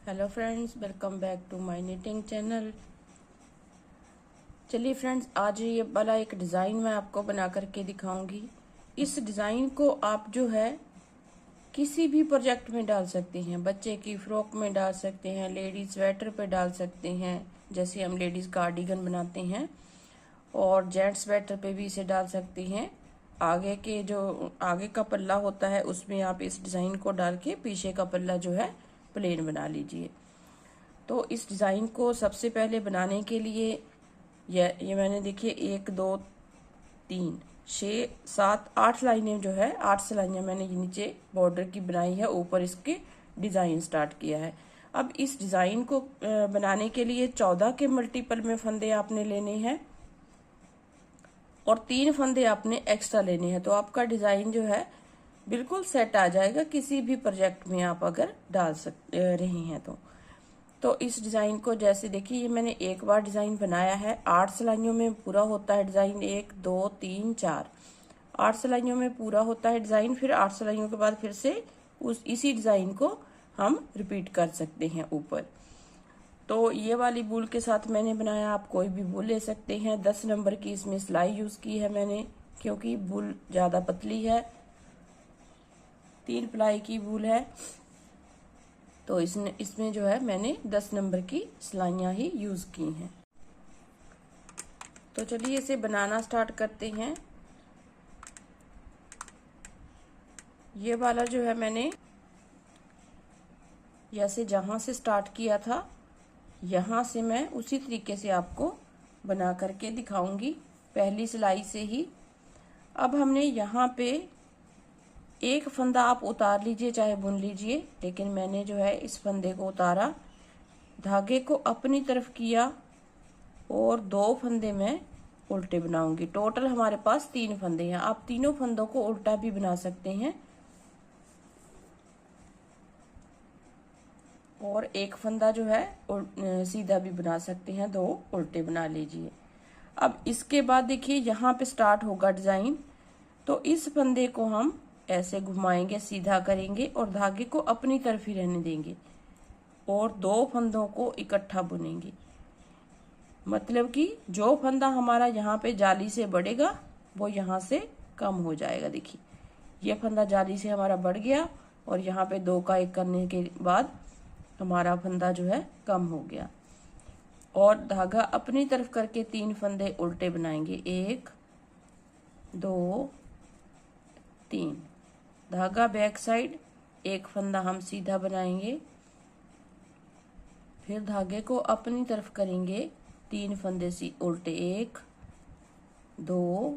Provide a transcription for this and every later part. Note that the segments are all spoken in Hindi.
Hello friends, welcome back to my knitting channel. चलिए फ्रेंड्स, आज ये वाला एक डिज़ाइन मैं आपको बना करके दिखाऊंगी। इस डिज़ाइन को आप जो है किसी भी प्रोजेक्ट में डाल सकते हैं। बच्चे की फ्रॉक में डाल सकते हैं, लेडीज स्वेटर पे डाल सकते हैं, जैसे हम लेडीज कार्डिगन बनाते हैं, और जेंट्स स्वेटर पे भी इसे डाल सकते हैं। आगे का पल्ला होता है उसमें आप इस डिज़ाइन को डाल के पीछे का पल्ला जो है प्लेन बना लीजिए। तो इस डिज़ाइन को सबसे पहले बनाने के लिए ये मैंने देखिए 1 2 3 6 7 8 लाइनें जो है 8 सिलाइयाँ मैंने नीचे बॉर्डर की बनाई है, ऊपर इसके डिज़ाइन स्टार्ट किया है। अब इस डिज़ाइन को बनाने के लिए 14 के मल्टीपल में फंदे आपने लेने हैं और 3 फंदे आपने एक्स्ट्रा लेने हैं। तो आपका डिज़ाइन जो है बिल्कुल सेट आ जाएगा किसी भी प्रोजेक्ट में आप अगर डाल रहे हैं तो इस डिज़ाइन को जैसे देखिए, ये मैंने एक बार डिज़ाइन बनाया है। 8 सिलाइयों में पूरा होता है डिज़ाइन। 1 2 3 4 8 सिलाइयों में पूरा होता है डिज़ाइन। फिर 8 सिलाइयों के बाद फिर से इसी डिज़ाइन को हम रिपीट कर सकते हैं ऊपर। तो ये वाली बूल के साथ मैंने बनाया, आप कोई भी बूल ले सकते हैं। 10 नंबर की इसमें सिलाई यूज़ की है मैंने, क्योंकि बूल ज़्यादा पतली है, 3 प्लाई की बूल है। तो इसमें जो है मैंने 10 नंबर की सिलाइयाँ ही यूज़ की हैं। तो चलिए इसे बनाना स्टार्ट करते हैं। ये वाला जो है मैंने जैसे जहाँ से स्टार्ट किया था, यहाँ से मैं उसी तरीके से आपको बना करके दिखाऊंगी, पहली सिलाई से ही। अब हमने यहाँ पे एक फंदा आप उतार लीजिए चाहे बुन लीजिए, लेकिन मैंने जो है इस फंदे को उतारा, धागे को अपनी तरफ किया और 2 फंदे मैं उल्टे बनाऊंगी। टोटल हमारे पास 3 फंदे हैं। आप तीनों फंदों को उल्टा भी बना सकते हैं और एक फंदा जो है सीधा भी बना सकते हैं। 2 उल्टे बना लीजिए। अब इसके बाद देखिए यहाँ पे स्टार्ट होगा डिज़ाइन। तो इस फंदे को हम ऐसे घुमाएंगे, सीधा करेंगे और धागे को अपनी तरफ ही रहने देंगे और 2 फंदों को इकट्ठा बुनेंगे। मतलब कि जो फंदा हमारा यहाँ पे जाली से बढ़ेगा वो यहाँ से कम हो जाएगा। देखिए, ये फंदा जाली से हमारा बढ़ गया और यहाँ पे 2 का 1 करने के बाद हमारा फंदा जो है कम हो गया। और धागा अपनी तरफ करके 3 फंदे उल्टे बनाएंगे। 1 2 3। धागा बैक साइड, एक फंदा हम सीधा बनाएंगे, फिर धागे को अपनी तरफ करेंगे, 3 फंदे सी उल्टे। 1 2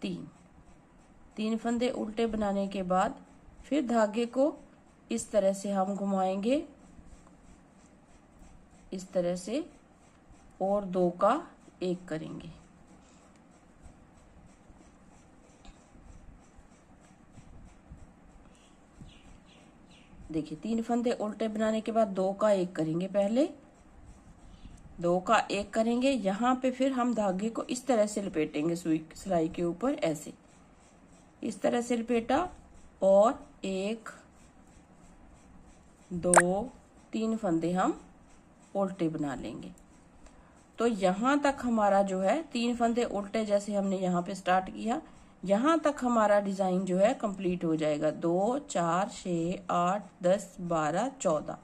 3। 3 फंदे उल्टे बनाने के बाद फिर धागे को इस तरह से हम घुमाएंगे, इस तरह से, और 2 का 1 करेंगे। देखिए, 3 फंदे उल्टे बनाने के बाद 2 का 1 करेंगे। पहले 2 का 1 करेंगे, यहाँ पे फिर हम धागे को इस तरह से लपेटेंगे, सुई सिलाई के ऊपर ऐसे, इस तरह से लपेटा और 1 2 3 फंदे हम उल्टे बना लेंगे। तो यहाँ तक हमारा जो है 3 फंदे उल्टे जैसे हमने यहाँ पे स्टार्ट किया, यहाँ तक हमारा डिज़ाइन जो है कंप्लीट हो जाएगा। 2 4 6 8 10 12 14।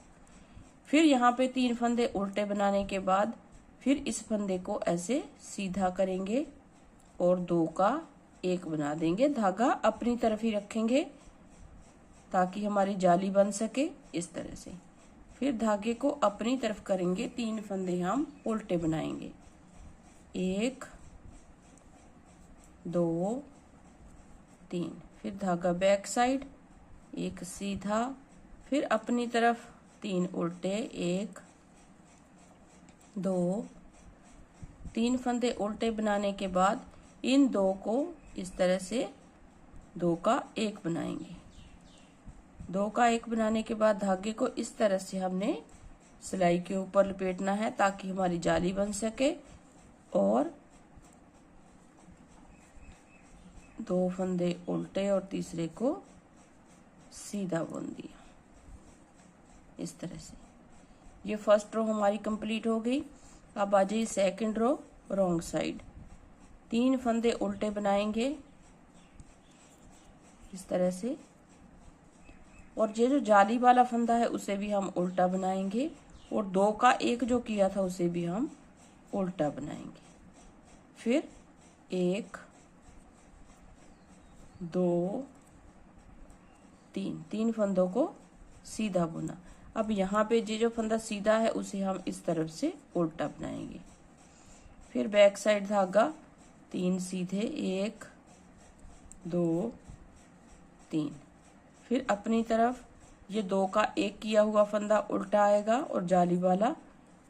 फिर यहाँ पे 3 फंदे उल्टे बनाने के बाद फिर इस फंदे को ऐसे सीधा करेंगे और 2 का 1 बना देंगे। धागा अपनी तरफ ही रखेंगे ताकि हमारी जाली बन सके, इस तरह से। फिर धागे को अपनी तरफ करेंगे, 3 फंदे हम उल्टे बनाएंगे। 1 2 3। फिर धागा बैक साइड, 1 सीधा, फिर अपनी तरफ 3 उल्टे। 1 2 3 फंदे उल्टे बनाने के बाद इन 2 को इस तरह से 2 का 1 बनाएंगे। 2 का 1 बनाने के बाद धागे को इस तरह से हमने सिलाई के ऊपर लपेटना है ताकि हमारी जाली बन सके, और 2 फंदे उल्टे और तीसरे को सीधा बुन दिया, इस तरह से। ये फर्स्ट रो हमारी कंप्लीट हो गई। अब आ जाइए सेकंड रो रॉन्ग साइड। 3 फंदे उल्टे बनाएंगे इस तरह से, और ये जो जाली वाला फंदा है उसे भी हम उल्टा बनाएंगे, और 2 का 1 जो किया था उसे भी हम उल्टा बनाएंगे। फिर 1 2 3 फंदों को सीधा बुना। अब यहाँ पे ये जो फंदा सीधा है उसे हम इस तरफ से उल्टा बनाएंगे। फिर बैक साइड धागा 3 सीधे, 1 2 3। फिर अपनी तरफ ये 2 का 1 किया हुआ फंदा उल्टा आएगा और जाली वाला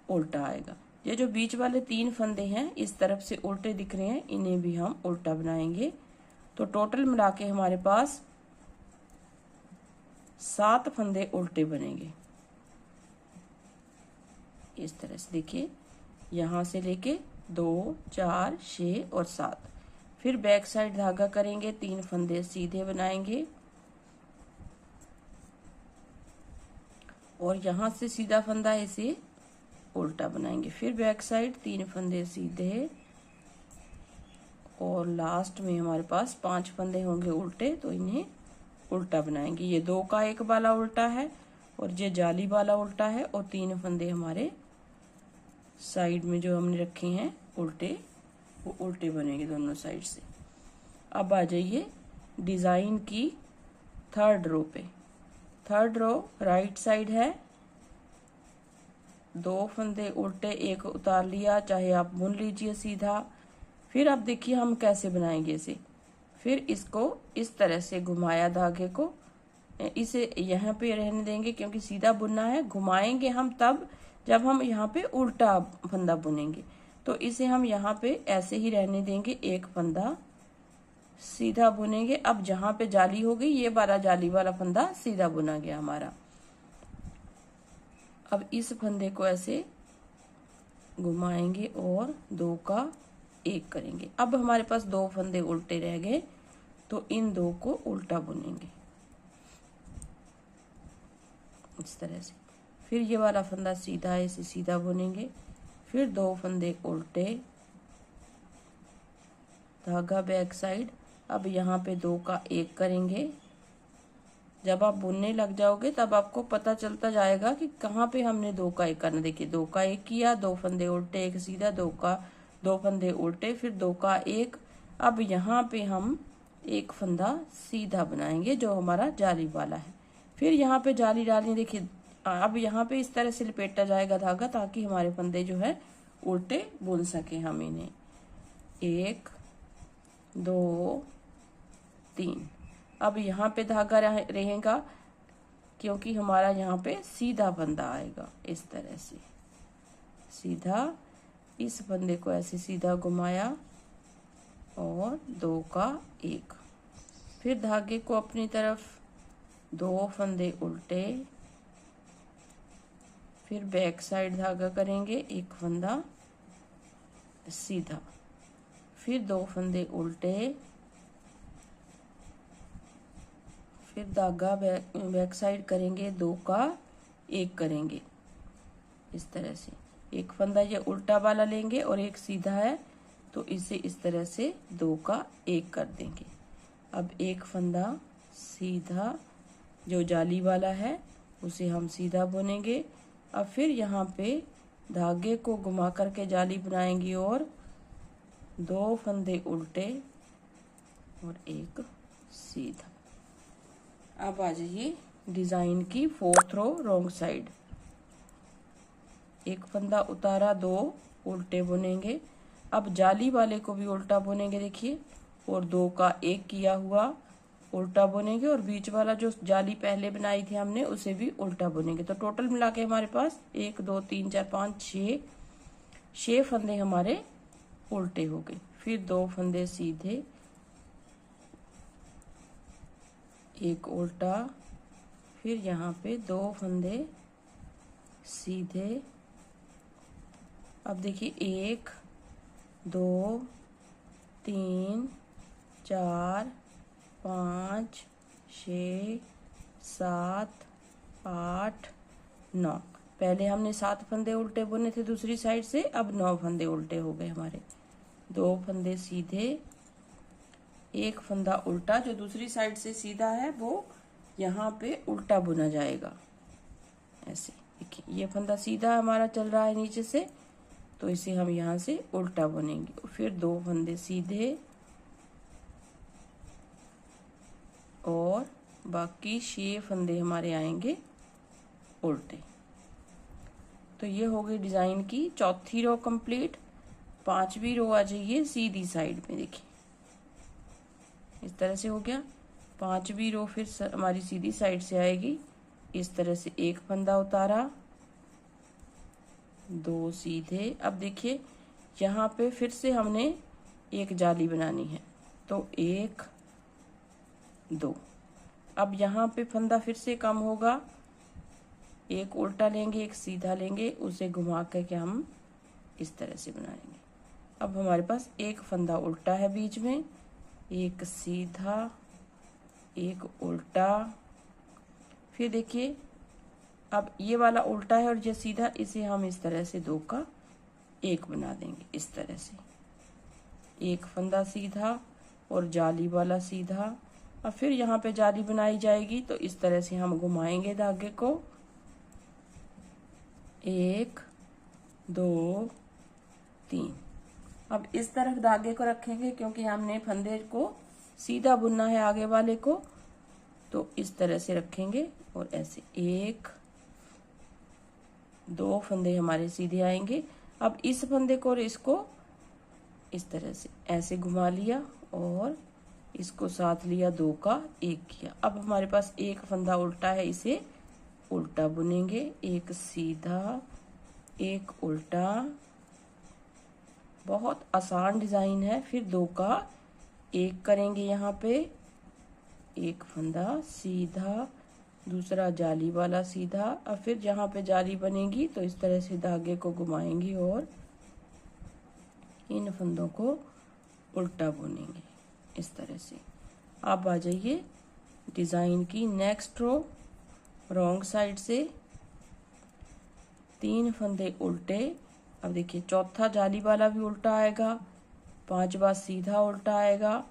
उल्टा आएगा। ये जो बीच वाले 3 फंदे हैं इस तरफ से उल्टे दिख रहे हैं, इन्हें भी हम उल्टा बनाएंगे। तो टोटल मिला के हमारे पास 7 फंदे उल्टे बनेंगे इस तरह से। देखिए यहां से लेके 2 4 6 और 7। फिर बैक साइड धागा करेंगे, 3 फंदे सीधे बनाएंगे और यहां से सीधा फंदा है इसे उल्टा बनाएंगे। फिर बैक साइड 3 फंदे सीधे, और लास्ट में हमारे पास 5 फंदे होंगे उल्टे, तो इन्हें उल्टा बनाएंगे। ये 2 का 1 वाला उल्टा है और ये जाली वाला उल्टा है, और 3 फंदे हमारे साइड में जो हमने रखे हैं उल्टे, वो उल्टे बनेंगे दोनों साइड से। अब आ जाइए डिजाइन की थर्ड रो पे। थर्ड रो राइट साइड है, 2 फंदे उल्टे, 1 उतार लिया, चाहे आप बुन लीजिए सीधा। फिर अब देखिए हम कैसे बनाएंगे इसे। फिर इसको इस तरह से घुमाया धागे को, इसे यहाँ पे रहने देंगे क्योंकि सीधा बुनना है। घुमाएंगे हम तब जब हम यहाँ पे उल्टा फंदा बुनेंगे, तो इसे हम यहाँ पे ऐसे ही रहने देंगे। 1 फंदा सीधा बुनेंगे। अब जहां पे जाली हो गई, ये वाला जाली वाला फंदा सीधा बुना गया हमारा। अब इस फंदे को ऐसे घुमाएंगे और 2 का 1 करेंगे। अब हमारे पास 2 फंदे उल्टे रह गए, तो इन 2 को उल्टा बुनेंगे इस तरह से। फिर ये वाला फंदा सीधा है, इसे सीधा बुनेंगे। फिर 2 फंदे उल्टे, धागा बैक साइड। अब यहाँ पे 2 का 1 करेंगे। जब आप बुनने लग जाओगे तब आपको पता चलता जाएगा कि कहाँ पे हमने 2 का 1 करना। देखिए 2 का 1 किया, 2 फंदे उल्टे, 1 सीधा, 2 फंदे उल्टे, फिर 2 का 1। अब यहाँ पे हम 1 फंदा सीधा बनाएंगे जो हमारा जाली वाला है। फिर यहाँ पे जाली डालनी। देखिए अब यहाँ पे इस तरह से लपेटा जाएगा धागा, ताकि हमारे फंदे जो है उल्टे बुन सके हम इन्हें। 1 2 3। अब यहाँ पे धागा रहेगा क्योंकि हमारा यहाँ पे सीधा फंदा आएगा इस तरह से सीधा। इस फंदे को ऐसे सीधा घुमाया और 2 का 1। फिर धागे को अपनी तरफ, 2 फंदे उल्टे, फिर बैक साइड धागा करेंगे, 1 फंदा सीधा, फिर 2 फंदे उल्टे, फिर धागा बैक साइड करेंगे, 2 का 1 करेंगे इस तरह से। 1 फंदा ये उल्टा वाला लेंगे और 1 सीधा है, तो इसे इस तरह से 2 का 1 कर देंगे। अब 1 फंदा सीधा जो जाली वाला है उसे हम सीधा बुनेंगे। अब फिर यहाँ पे धागे को घुमा करके जाली बनाएंगे और 2 फंदे उल्टे और 1 सीधा। अब आ जाइए डिजाइन की फोर्थ रो रॉन्ग साइड। 1 फंदा उतारा, 2 उल्टे बुनेंगे। अब जाली वाले को भी उल्टा बुनेंगे देखिए, और 2 का 1 किया हुआ उल्टा बुनेंगे, और बीच वाला जो जाली पहले बनाई थी हमने उसे भी उल्टा बुनेंगे। तो टोटल मिला के हमारे पास 1 2 3 4 5 6 फंदे हमारे उल्टे हो गए। फिर 2 फंदे सीधे, 1 उल्टा, फिर यहाँ पे 2 फंदे सीधे। अब देखिए 1 2 3 4 5 6 7 8 9। पहले हमने 7 फंदे उल्टे बुने थे दूसरी साइड से, अब 9 फंदे उल्टे हो गए हमारे। 2 फंदे सीधे, एक फंदा उल्टा, जो दूसरी साइड से सीधा है वो यहाँ पे उल्टा बुना जाएगा। ऐसे देखिए, ये फंदा सीधा हमारा चल रहा है नीचे से, तो इसे हम यहाँ से उल्टा बुनेंगे। फिर 2 फंदे सीधे और बाकी 6 फंदे हमारे आएंगे उल्टे। तो ये हो गई डिजाइन की चौथी रो कंप्लीट। 5वीं रो आ जाइए सीधी साइड में, देखिए इस तरह से हो गया। 5वीं रो फिर हमारी सीधी साइड से आएगी। इस तरह से एक फंदा उतारा, 2 सीधे। अब देखिए यहाँ पे फिर से हमने एक जाली बनानी है, तो 1 2। अब यहाँ पे फंदा फिर से कम होगा, एक उल्टा लेंगे एक सीधा लेंगे, उसे घुमा करके हम इस तरह से बनाएंगे। अब हमारे पास एक फंदा उल्टा है बीच में, एक सीधा, एक उल्टा। फिर देखिए अब ये वाला उल्टा है और ये सीधा, इसे हम इस तरह से 2 का 1 बना देंगे। इस तरह से एक फंदा सीधा और जाली वाला सीधा। अब फिर यहाँ पे जाली बनाई जाएगी, तो इस तरह से हम घुमाएंगे धागे को। 1 2 3। अब इस तरफ धागे को रखेंगे क्योंकि हमने फंदे को सीधा बुनना है आगे वाले को, तो इस तरह से रखेंगे और ऐसे 1 2 फंदे हमारे सीधे आएंगे। अब इस फंदे को और इसको इस तरह से ऐसे घुमा लिया और इसको साथ लिया, 2 का 1 किया। अब हमारे पास एक फंदा उल्टा है, इसे उल्टा बुनेंगे। एक सीधा, एक उल्टा। बहुत आसान डिजाइन है। फिर 2 का 1 करेंगे यहाँ पे, एक फंदा सीधा, दूसरा जाली वाला सीधा। अब फिर जहाँ पे जाली बनेगी तो इस तरह से धागे को घुमाएंगे और इन फंदों को उल्टा बुनेंगे इस तरह से। अब आ जाइए डिजाइन की नेक्स्ट रो। रॉन्ग साइड से 3 फंदे उल्टे। अब देखिए चौथा जाली वाला भी उल्टा आएगा, 5वां सीधा उल्टा आएगा,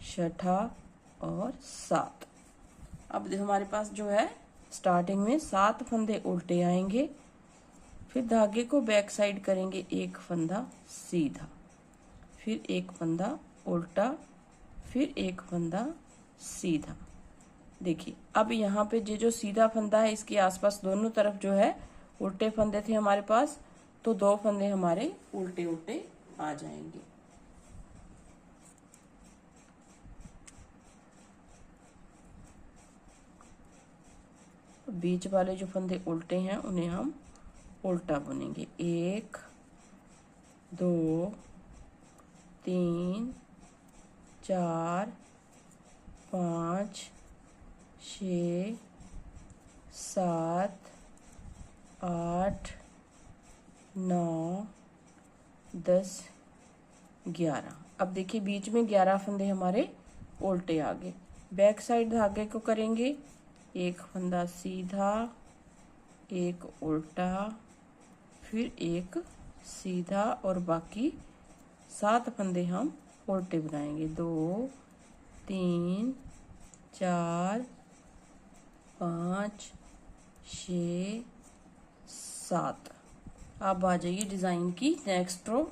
6ठा और 7। अब हमारे पास जो है स्टार्टिंग में 7 फंदे उल्टे आएंगे। फिर धागे को बैक साइड करेंगे, एक फंदा सीधा, फिर एक फंदा उल्टा, फिर एक फंदा सीधा। देखिए अब यहाँ पे जो सीधा फंदा है इसके आसपास दोनों तरफ जो है उल्टे फंदे थे हमारे पास, तो 2 फंदे हमारे उल्टे उल्टे आ जाएंगे। बीच वाले जो फंदे उल्टे हैं उन्हें हम उल्टा बुनेंगे। 1 2 3 4 5 6 7 8 9 10 11। अब देखिए बीच में 11 फंदे हमारे उल्टे आ गए। बैक साइड धागे को करेंगे, एक फंदा सीधा, एक उल्टा, फिर एक सीधा और बाकी 7 फंदे हम उल्टे बनाएंगे। 2 3 4 5 6 7। अब आ जाइए डिजाइन की नेक्स्ट रो।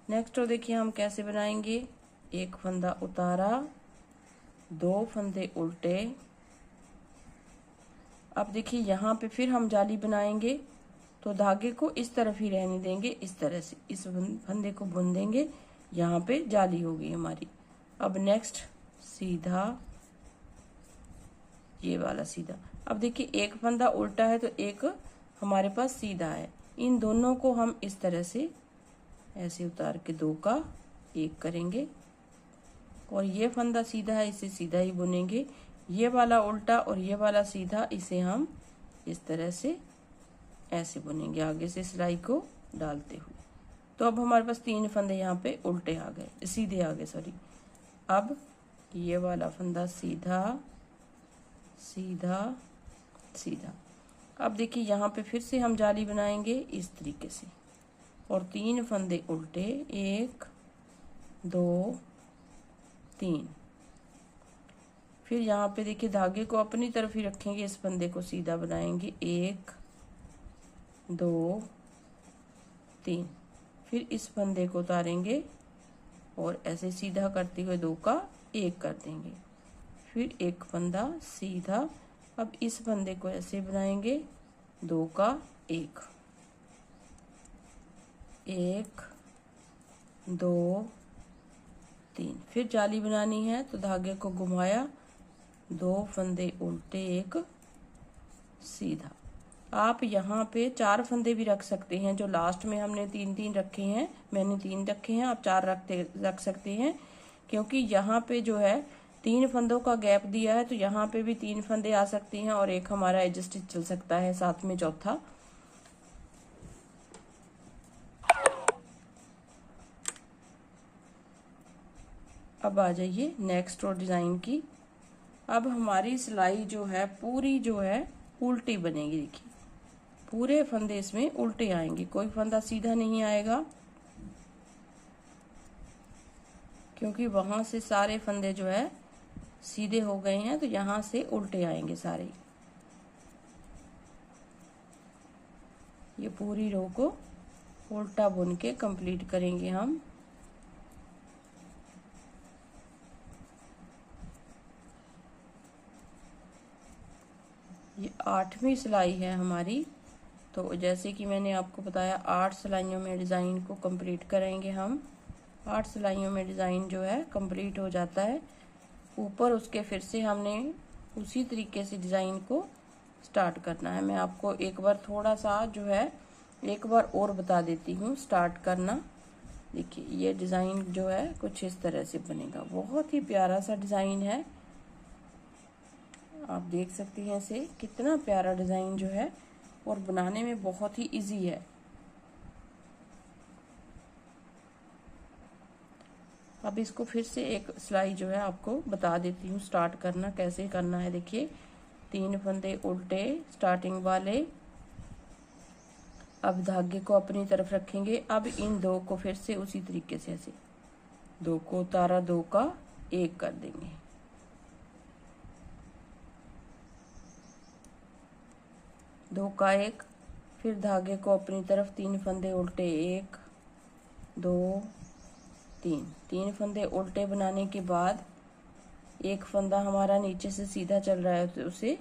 नेक्स्ट रो देखिए हम कैसे बनाएंगे। एक फंदा उतारा, 2 फंदे उल्टे। अब देखिए यहाँ पे फिर हम जाली बनाएंगे, तो धागे को इस तरफ ही रहने देंगे, इस तरह से इस फंदे को बुन देंगे, यहाँ पे जाली होगी हमारी। अब नेक्स्ट सीधा, ये वाला सीधा। अब देखिए एक फंदा उल्टा है तो एक हमारे पास सीधा है, इन दोनों को हम इस तरह से ऐसे उतार के 2 का 1 करेंगे और ये फंदा सीधा है, इसे सीधा ही बुनेंगे। ये वाला उल्टा और ये वाला सीधा, इसे हम इस तरह से ऐसे बुनेंगे आगे से सिलाई को डालते हुए। तो अब हमारे पास 3 फंदे यहाँ पे उल्टे आ गए, सीधे आ गए सॉरी। अब ये वाला फंदा सीधा सीधा सीधा, अब देखिए यहाँ पे फिर से हम जाली बनाएंगे इस तरीके से और 3 फंदे उल्टे, 1 2 3। फिर यहाँ पे देखिए धागे को अपनी तरफ ही रखेंगे, इस फंदे को सीधा बनाएंगे, 1 2 3। फिर इस फंदे को उतारेंगे और ऐसे सीधा करते हुए 2 का 1 कर देंगे। फिर एक फंदा सीधा, अब इस फंदे को ऐसे बनाएंगे, 2 का 1 1 2 3। फिर जाली बनानी है तो धागे को घुमाया, 2 फंदे उल्टे, 1 सीधा। आप यहाँ पे 4 फंदे भी रख सकते हैं, जो लास्ट में हमने 3 रखे हैं, मैंने 3 रखे हैं, आप 4 रख सकते हैं, क्योंकि यहाँ पे जो है 3 फंदों का गैप दिया है, तो यहाँ पे भी 3 फंदे आ सकते हैं और एक हमारा एडजस्ट चल सकता है साथ में चौथा। अब आ जाइए नेक्स्ट रो डिजाइन की। अब हमारी सिलाई जो है पूरी जो है उल्टी बनेगी। देखिए पूरे फंदे इसमें उल्टे आएंगे, कोई फंदा सीधा नहीं आएगा, क्योंकि वहां से सारे फंदे जो है सीधे हो गए हैं, तो यहाँ से उल्टे आएंगे सारे। ये पूरी रो को उल्टा बुन के कंप्लीट करेंगे हम। ये 8वीं सिलाई है हमारी, तो जैसे कि मैंने आपको बताया 8 सिलाइयों में डिज़ाइन को कंप्लीट करेंगे हम। 8 सिलाइयों में डिज़ाइन जो है कंप्लीट हो जाता है। ऊपर उसके फिर से हमने उसी तरीके से डिज़ाइन को स्टार्ट करना है। मैं आपको एक बार थोड़ा सा जो है एक बार और बता देती हूँ स्टार्ट करना। देखिए ये डिज़ाइन जो है कुछ इस तरह से बनेगा, बहुत ही प्यारा सा डिज़ाइन है। आप देख सकते हैं इसे, कितना प्यारा डिज़ाइन जो है, और बनाने में बहुत ही इजी है। अब इसको फिर से एक सिलाई जो है आपको बता देती हूँ स्टार्ट करना कैसे करना है। देखिए 3 फंदे उल्टे स्टार्टिंग वाले, अब धागे को अपनी तरफ रखेंगे। अब इन 2 को फिर से उसी तरीके से ऐसे 2 को उतारा, 2 का 1 कर देंगे। दो का 1, फिर धागे को अपनी तरफ 3 फंदे उल्टे, 1 2 3। 3 फंदे उल्टे बनाने के बाद एक फंदा हमारा नीचे से सीधा चल रहा है, तो उसे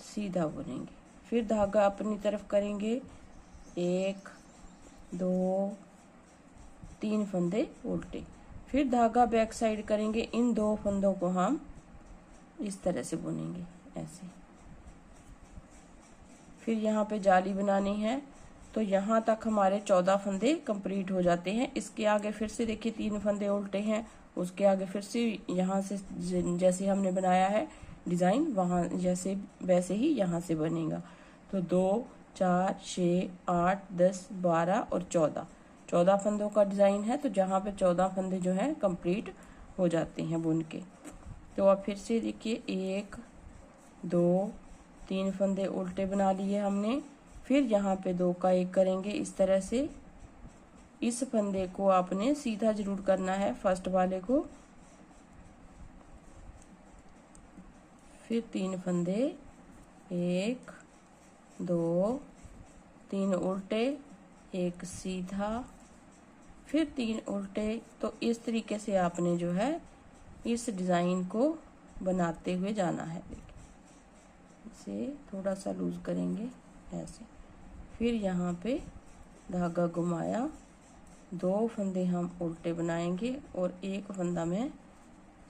सीधा बुनेंगे। फिर धागा अपनी तरफ करेंगे, 1 2 3 फंदे उल्टे। फिर धागा बैक साइड करेंगे, इन 2 फंदों को हम इस तरह से बुनेंगे ऐसे। फिर यहाँ पे जाली बनानी है, तो यहाँ तक हमारे 14 फंदे कंप्लीट हो जाते हैं। इसके आगे फिर से देखिए 3 फंदे उल्टे हैं, उसके आगे फिर से यहाँ से जैसे हमने बनाया है डिज़ाइन वहाँ जैसे वैसे ही यहाँ से बनेगा। तो 2 4 6 8 10 12 और 14 फंदों का डिज़ाइन है, तो जहाँ पे 14 फंदे जो हैं कंप्लीट हो जाते हैं बुन के। तो अब फिर से देखिए 1 2 3 फंदे उल्टे बना लिए हमने। फिर यहाँ पे 2 का 1 करेंगे इस तरह से। इस फंदे को आपने सीधा जरूर करना है, फर्स्ट वाले को। फिर 3 फंदे, 1 2 3 उल्टे, 1 सीधा, फिर 3 उल्टे। तो इस तरीके से आपने जो है इस डिज़ाइन को बनाते हुए जाना है। इसे थोड़ा सा लूज करेंगे ऐसे। फिर यहाँ पे धागा घुमाया, 2 फंदे हम उल्टे बनाएंगे और 1 फंदा मैं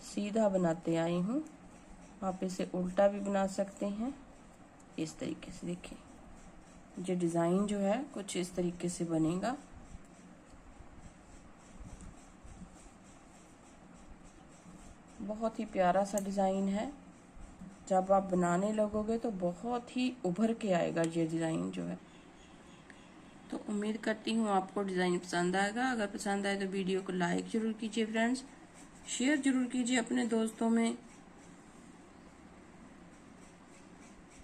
सीधा बनाते आई हूँ। आप इसे उल्टा भी बना सकते हैं इस तरीके से। देखिए ये डिज़ाइन जो है कुछ इस तरीके से बनेगा। बहुत ही प्यारा सा डिज़ाइन है, जब आप बनाने लगोगे तो बहुत ही उभर के आएगा ये डिज़ाइन जो है। तो उम्मीद करती हूँ आपको डिज़ाइन पसंद आएगा। अगर पसंद आए तो वीडियो को लाइक ज़रूर कीजिए फ्रेंड्स, शेयर ज़रूर कीजिए अपने दोस्तों में।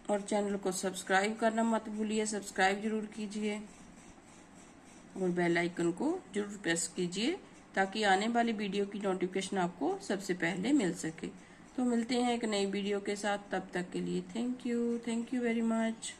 और चैनल को सब्सक्राइब करना मत भूलिए, सब्सक्राइब जरूर कीजिए और बेल आइकन को जरूर प्रेस कीजिए ताकि आने वाली वीडियो की नोटिफिकेशन आपको सबसे पहले मिल सके। तो मिलते हैं एक नई वीडियो के साथ, तब तक के लिए थैंक यू वेरी मच।